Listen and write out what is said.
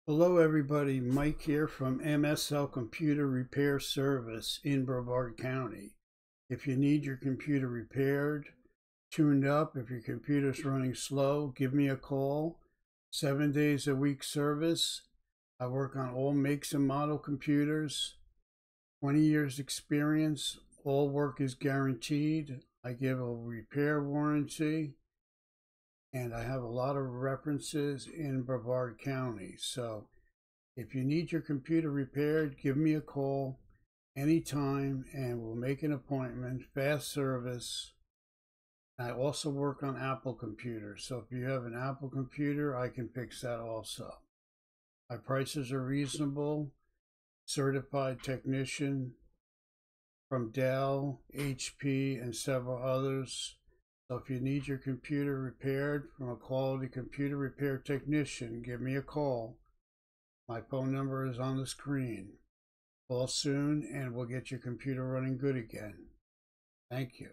Hello everybody, Mike here from MSL Computer Repair Service in Brevard County. If you need your computer repaired, tuned up, if your computer's running slow, give me a call. 7 days a week service. I work on all makes and model computers. 20 years experience. All work is guaranteed. I give a repair warranty. And I have a lot of references in Brevard County. So if you need your computer repaired, give me a call anytime and we'll make an appointment. Fast service. I also work on Apple computers. So if you have an Apple computer, I can fix that also. My prices are reasonable. Certified technician from Dell, HP, and several others. So if you need your computer repaired from a quality computer repair technician, give me a call. My phone number is on the screen. Call soon and we'll get your computer running good again. Thank you.